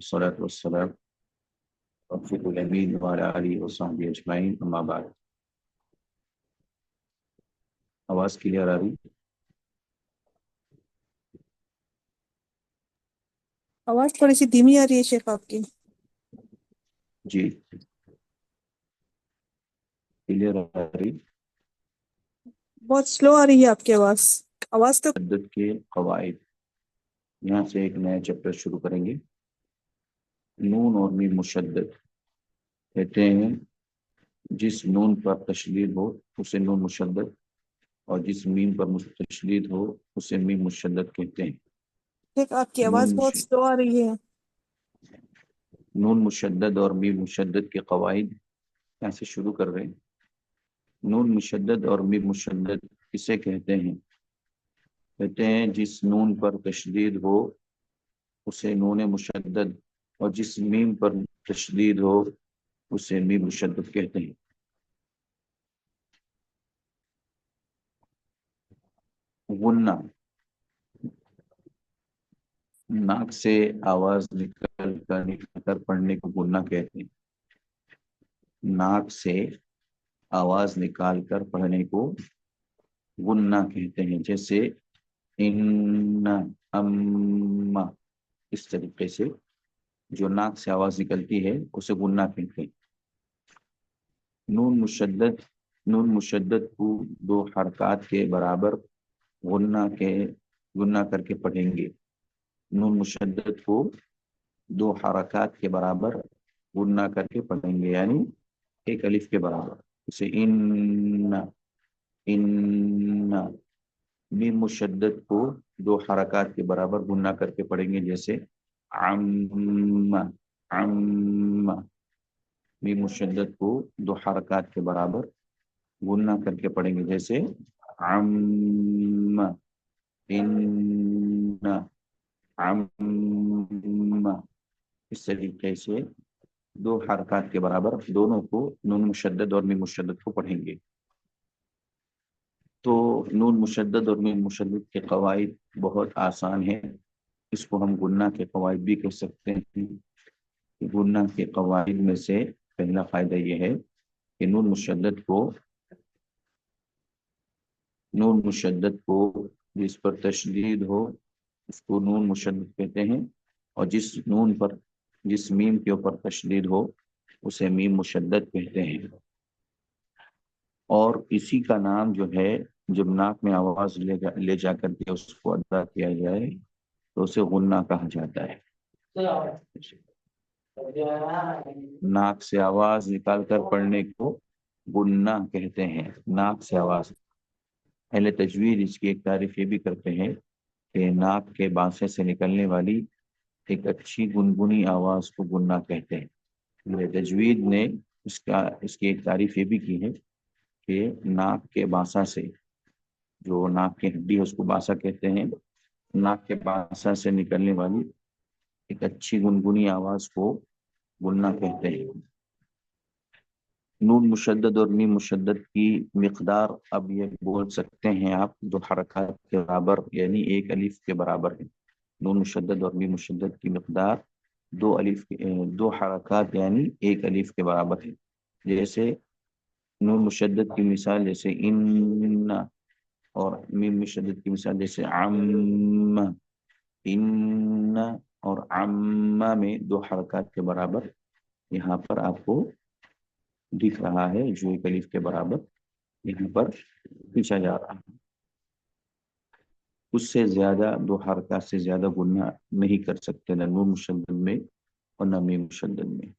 والصلاة والسلام رفیق الامین وعلی آلہ وصحبہ اجمعین، اما بعد۔ آواز کلیئر آ رہی؟ آواز تھوڑی سی دھیمی آ رہی ہے شیخ آپ کی۔ جی کلیئر آ رہی۔ بہت سلو آ رہی ہے آپ کی آواز۔ آواز تو مشدد کے قواعد، یہاں سے ایک نیا چیپٹر شروع کریں گے۔ نون اور میم مشدد کہتے ہیں جس نون پر تشدید ہو اسے نون مشدد، اور جس میم پر تشدید ہو اسے میم مشدد کہتے ہیں۔ شیخ آپ کی آواز بہت سلو آ رہی ہے۔ نون مشدد اور میم مشدد کے قواعد یہاں سے شروع کر رہے ہیں۔ نون مشدد اور میم مشدد کسے کہتے ہیں؟ کہتے ہیں جس نون پر تشدید ہو اسے نون مشدد، اور جس میم پر تشدید ہو اسے میم مشدد کہتے ہیں۔ غنہ، ناک سے آواز نکل کر پڑھنے کو غنہ کہتے ہیں۔ ناک سے آواز نکال کر پڑھنے کو غنہ کہتے ہیں، جیسے ان، ام، اس طریقے سے جو ناک سے آواز نکلتی ہے اسے غنہ کہتے ہیں۔ نون مشدد کو دو حرکات کے برابر غنہ کر کے پڑھیں گے۔ نون مشدد کو دو حرکات کے برابر غنہ کر کے پڑھیں گے، یعنی ایک الف کے برابر، جیسے ان۔ میم مشدد کو دو حرکات کے برابر غنہ کر کے پڑھیں گے، جیسے عم۔ میم مشدد کو دو حرکات کے برابر غنہ کر کے پڑھیں گے، جیسے عم، ان، عم۔ اس طریقے سے دو حرکات کے برابر دونوں کو نون مشدد اور میم مشدد کو پڑھیں گے۔ تو نون مشدد اور میم مشدد کے قواعد بہت آسان ہیں۔ اس کو ہم غنہ کے قواعد بھی کہہ سکتے ہیں۔ غنہ کے قواعد میں سے پہلا فائدہ یہ ہے کہ نون مشدد کو جس پر تشدید ہو اس کو نون مشدد کہتے ہیں، اور جس میم کے اوپر تشدید ہو اسے میم مشدد کہتے ہیں۔ اور اسی کا نام جو ہے جب ناک میں آواز لے جا کر کے اس کو ادا کیا جائے تو اسے غنہ کہا جاتا ہے۔ ناک سے آواز نکال کر پڑھنے کو غنہ کہتے ہیں۔ ناک سے آواز، اہل تجوید اس کی ایک تعریف یہ بھی کرتے ہیں کہ ناک کے بانسے سے نکلنے والی ایک اچھی گنگنی آواز کو غنہ کہتے ہیں۔ اہل تجوید نے اس کی ایک تعریف یہ بھی کی ہے کہ ناک کے بانسا سے، جو ناک کی ہڈی ہے اس کو بانسا کہتے ہیں، ناک کے بانسا سے نکلنے والی ایک اچھی گنگنی آواز کو غنہ کہتے ہیں۔ نون مشدد اور میم مشدد کی مقدار اب یہ بول سکتے ہیں آپ دو حرکات کے برابر، یعنی ایک الف کے برابر ہے۔ نون مشدد اور میم مشدد کی مقدار دو حرکات یعنی ایک الف کے برابر ہے۔ جیسے نون مشدد کی مثال جیسے ان، اور میم مشدد کی مثال جیسے عم۔ ان اور عم میں دو حرکات کے برابر یہاں پر آپ کو دکھ رہا ہے، جو ایک الف کے برابر یہاں پر پیچھا جا رہا ہے۔ اس سے زیادہ دو حرکات سے زیادہ غنہ نہیں کر سکتے، نہ نون مشدد میں اور نہ میم مشدد میں۔